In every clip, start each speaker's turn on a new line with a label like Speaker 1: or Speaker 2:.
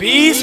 Speaker 1: 20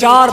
Speaker 1: 4